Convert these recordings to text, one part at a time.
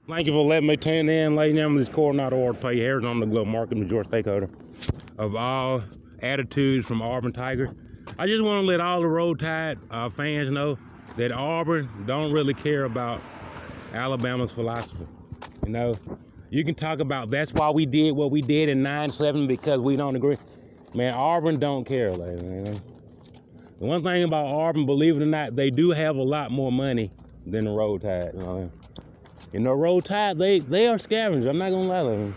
Thank you for letting me tune in, ladies and gentlemen. This is Coronado Ortega Harris. I'm the global market majority stakeholder of all attitudes from Auburn Tiger. I just want to let all the Roll Tide fans know that Auburn don't really care about Alabama's philosophy. You know, you can talk about that's why we did what we did in 9-7 because we don't agree. Man, Auburn don't care, ladies and gentlemen. The one thing about Auburn, believe it or not, they do have a lot more money than the Roll Tide. Roll Tide, they are scavengers. I'm not gonna lie to them.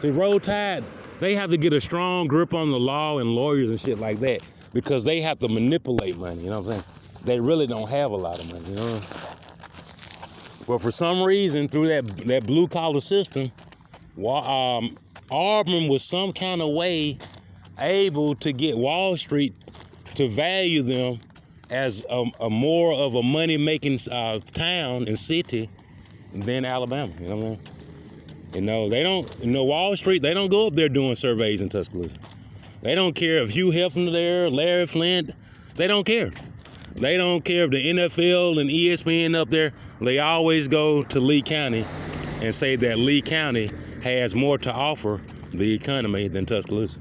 See, Roll Tide, they have to get a strong grip on the law and lawyers and shit like that because they have to manipulate money. You know what I'm saying? They really don't have a lot of money. You know. But for some reason, through that blue collar system, Auburn was some kind of way able to get Wall Street to value them as a more of a money making town and city than Alabama. You know what I mean? They don't, Wall Street, they don't go up there doing surveys in Tuscaloosa. They don't care if Hugh Hefner there, Larry Flint, they don't care. They don't care if the NFL and ESPN up there, they always go to Lee County and say that Lee County has more to offer the economy than Tuscaloosa.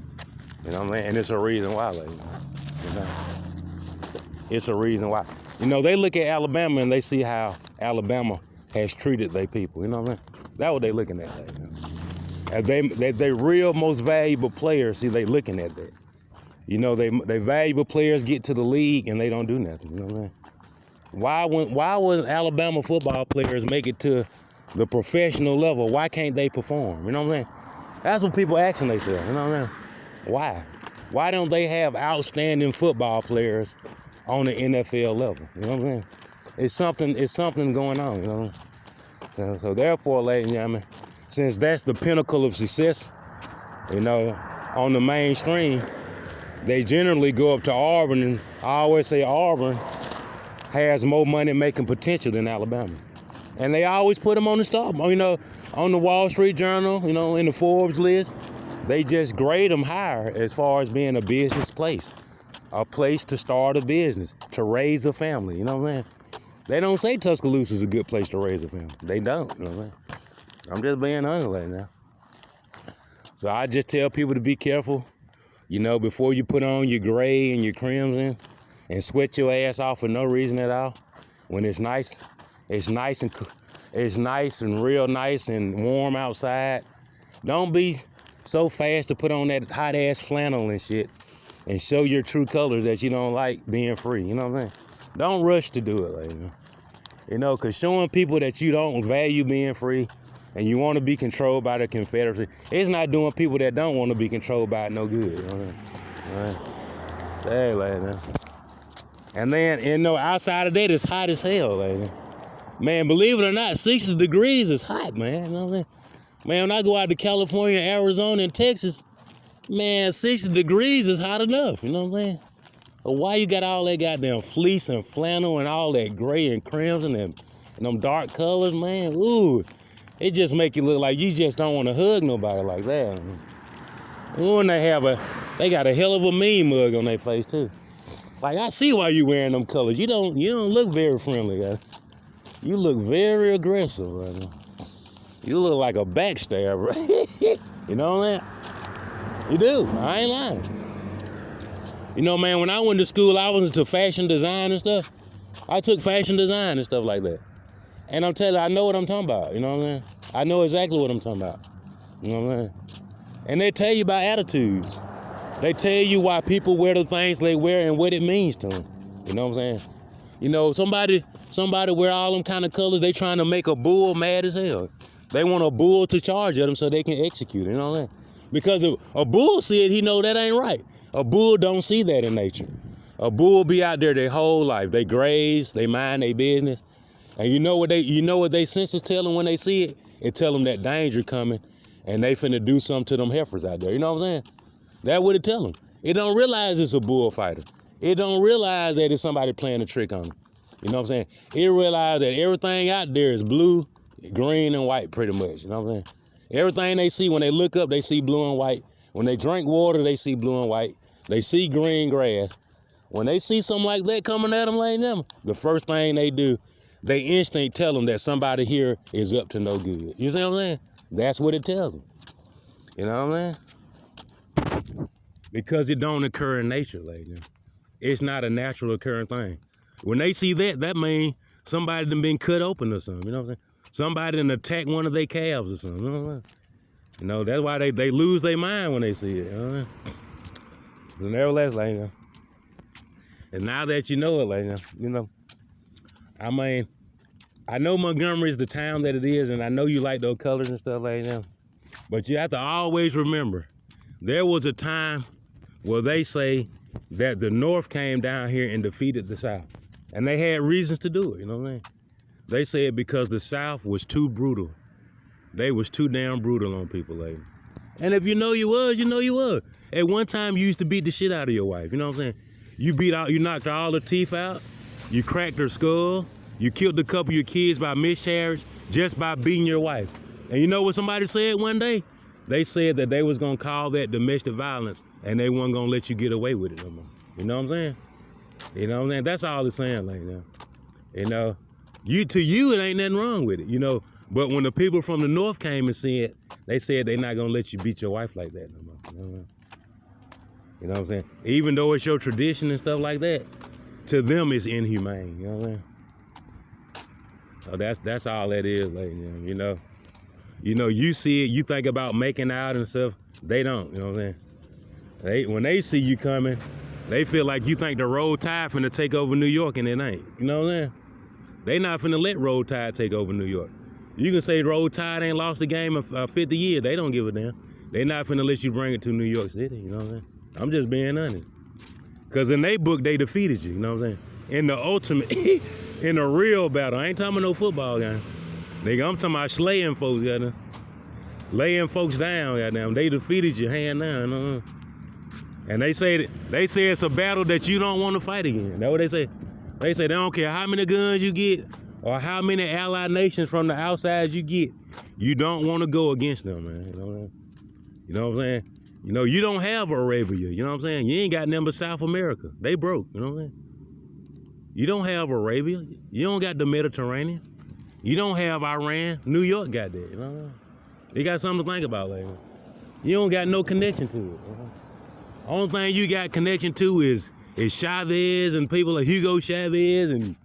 You know what I mean? And it's a reason why, ladies. It's a reason why. They look at Alabama and they see how Alabama has treated their people. You know what I mean? That's what they looking at. As they real most valuable players, see, they looking at that. They valuable players get to the league and they don't do nothing. You know what I mean? Why would Alabama football players make it to the professional level? Why can't they perform? You know what I mean? That's what people asking themselves. You know what I mean? Why? Why don't they have outstanding football players on the NFL level? You know what I'm saying? It's something going on, you know. So therefore, ladies and gentlemen, since that's the pinnacle of success, on the mainstream, they generally go up to Auburn, and I always say Auburn has more money making potential than Alabama. And they always put them on the top, on the Wall Street Journal, in the Forbes list. They just grade them higher as far as being a business place, a place to start a business, to raise a family, you know what I mean? They don't say Tuscaloosa is a good place to raise a family. They don't, you know what I mean? I'm just being honest right now. So I just tell people to be careful, before you put on your gray and your crimson and sweat your ass off for no reason at all. When it's nice and real nice and warm outside. Don't be so fast to put on that hot ass flannel and shit and show your true colors that you don't like being free. You know what I mean? Don't rush to do it, ladies. Because showing people that you don't value being free and you want to be controlled by the Confederacy, it's not doing people that don't want to be controlled by it no good. You know what I mean? All right. Hey, ladies. And then, outside of that, it's hot as hell, ladies. Man, believe it or not, 60 degrees is hot, man. You know what I'm saying? Man, when I go out to California, Arizona, and Texas, man, 60 degrees is hot enough. You know what I'm saying? But why you got all that goddamn fleece and flannel and all that gray and crimson and them dark colors, man? Ooh, it just make you look like you just don't want to hug nobody like that. Ooh, and they got a hell of a mean mug on their face too. Like, I see why you wearing them colors. You don't look very friendly, guys. You look very aggressive right now. You look like a backstabber. You know what I mean? You do. I ain't lying. Man, when I went to school, I was into fashion design and stuff. I took fashion design and stuff like that. And I'm telling you, I know what I'm talking about. You know what I mean? I know exactly what I'm talking about. You know what I mean? And they tell you about attitudes. They tell you why people wear the things they wear and what it means to them. You know what I'm saying? Somebody wear all them kind of colors, they trying to make a bull mad as hell. They want a bull to charge at them so they can execute it, you know what I'm saying? Because if a bull see it, he know that ain't right. A bull don't see that in nature. A bull be out there their whole life. They graze, they mind their business. And you know what they senses tell them when they see it? It tell them that danger coming and they finna do something to them heifers out there. You know what I'm saying? That's what it tell them. It don't realize it's a bullfighter. It don't realize that it's somebody playing a trick on them. You know what I'm saying? It realize that everything out there is blue, green, and white pretty much. You know what I'm saying? Everything they see, when they look up, they see blue and white. When they drink water, they see blue and white. They see green grass. When they see something like that coming at them like them, the first thing they do, they instinct tell them that somebody here is up to no good. You see what I'm saying? That's what it tells them. You know what I'm saying? Because it don't occur in nature, lady. It's not a natural occurring thing. When they see that, that means somebody done been cut open or something. You know what I'm saying? Somebody done attacked one of their calves or something. You know what I'm saying? You know, that's why they lose their mind when they see it. You know what I'm saying? But nevertheless, lady. And now that you know it, lady, you know, I mean, I know Montgomery is the town that it is, and I know you like those colors and stuff like that. But you have to always remember, there was a time where they say that the North came down here and defeated the South. And they had reasons to do it, you know what I mean? They said because the South was too brutal. They was too damn brutal on people, lady. And if you know you was, you know you was. At one time, you used to beat the shit out of your wife, you know what I'm saying? You knocked all her teeth out, you cracked her skull, you killed a couple of your kids by miscarriage just by beating your wife. And you know what somebody said one day? They said that they was gonna call that domestic violence and they weren't gonna let you get away with it no more. You know what I'm saying? You know what I'm saying? That's all it's saying, like that. You know, to you it ain't nothing wrong with it, you know. But when the people from the North came and said, they said they not gonna let you beat your wife like that no more. You know what I mean? You know what I'm saying? Even though it's your tradition and stuff like that, to them it's inhumane. You know what I'm saying? So that's all that is, like, you know. You see it, you think about making out and stuff. They don't, you know what I'm saying? When they see you coming, they feel like you think the Roll Tide finna take over New York, and it ain't. You know what I'm saying? They not finna let Roll Tide take over New York. You can say Roll Tide ain't lost a game of 50 years. They don't give a damn. They not finna let you bring it to New York City. You know what I'm saying? I'm just being honest. Cause in they book, they defeated you. You know what I'm saying? In the ultimate, in the real battle. I ain't talking about no football game. Nigga, I'm talking about slaying folks, goddamn. Laying folks down, goddamn. They defeated you hand down. You know? And they say it's a battle that you don't want to fight again. That's what they say. They say they don't care how many guns you get or how many allied nations from the outside you get. You don't want to go against them, man. You know what I'm saying? You know what I'm saying? You know, you don't have Arabia. You know what I'm saying? You ain't got nothing but South America. They broke. You know what I'm saying? You don't have Arabia. You don't got the Mediterranean. You don't have Iran. New York got that. You know what I'm saying? You got something to think about, like. You don't got no connection to it. You know? Only thing you got connection to is Chavez and people like Hugo Chavez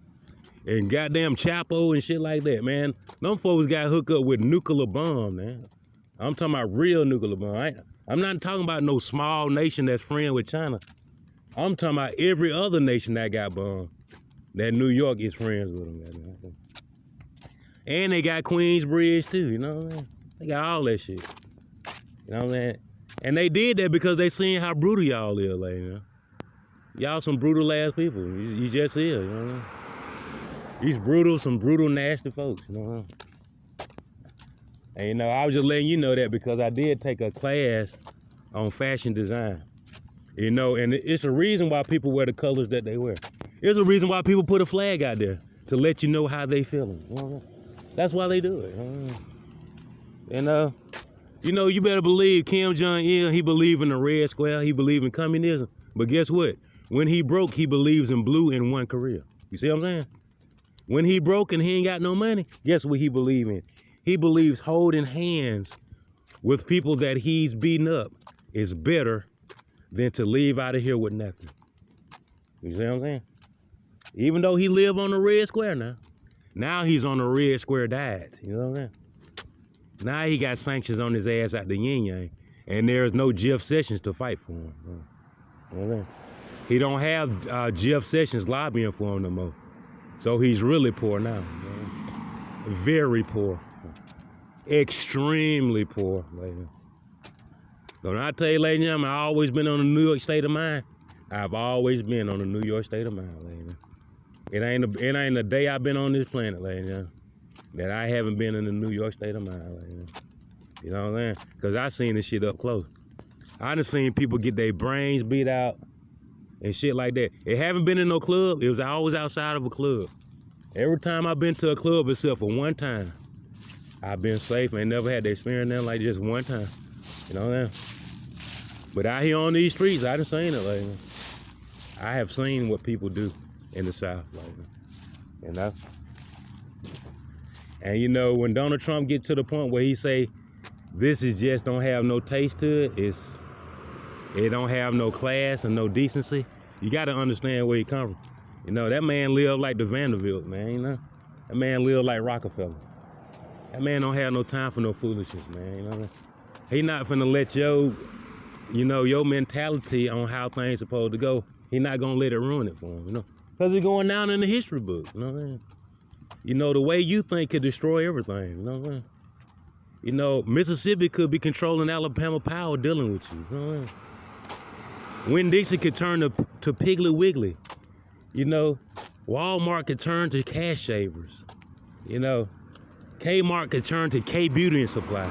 and goddamn Chapo and shit like that, man. Them folks got hooked up with nuclear bomb, man. I'm talking about real nuclear bomb. I'm not talking about no small nation that's friend with China. I'm talking about every other nation that got bombed. That New York is friends with them. And they got Queensbridge too, you know what I mean? They got all that shit. You know what I mean? And they did that because they seen how brutal y'all is, like, you know? Y'all some brutal ass people. You just is, you know what I mean? These some brutal, nasty folks, you know what I mean? And you know, I was just letting you know that because I did take a class on fashion design. You know, and it's a reason why people wear the colors that they wear. It's a reason why people put a flag out there to let you know how they feeling. You know what I mean? That's why they do it. You know what I mean? And you know, you better believe Kim Jong-il, he believe in the Red Square, he believe in communism. But guess what? When he broke, he believes in blue and one Korea. You see what I'm saying? When he broke and he ain't got no money, guess what he believe in? He believes holding hands with people that he's beating up is better than to leave out of here with nothing. You see what I'm saying? Even though he live on the Red Square now he's on the Red Square diet. You know what I'm saying? Now he got sanctions on his ass out the yin yang, and there's no Jeff Sessions to fight for him. You know what I'm saying? He don't have Jeff Sessions lobbying for him no more. So he's really poor now. You know? Very poor. Extremely poor, lady. So when I tell you, ladies and gentlemen, I've always been on the New York state of mind. I've always been on the New York state of mind, lady. It ain't a day I've been on this planet, lady, that I haven't been in the New York state of mind, lady. You know what I'm saying? Because I seen this shit up close. I done seen people get their brains beat out and shit like that. It haven't been in no club. It was always outside of a club. Every time I've been to a club except for one time, I've been safe and never had to experience nothing like just one time. You know what I'm saying? But out here on these streets, I done seen it, like, I have seen what people do in the South, like, you know? And you know, when Donald Trump get to the point where he say, this is just don't have no taste to it, it don't have no class and no decency, you gotta understand where he come from. You know, that man lived like the Vanderbilt, man, you know? That man lived like Rockefeller. That man don't have no time for no foolishness, man, you know? He not finna let your mentality on how things supposed to go, he not gonna let it ruin it for him, you know? Cause it's going down in the history book, you know what I mean? You know, the way you think could destroy everything, you know what I mean? You know, Mississippi could be controlling Alabama power dealing with you, you know what I mean? Winn-Dixie could turn to Piggly Wiggly. You know, Walmart could turn to Cash Shavers. You know, Kmart could turn to K Beauty and Supply,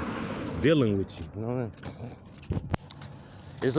dealing with you. You know what I mean?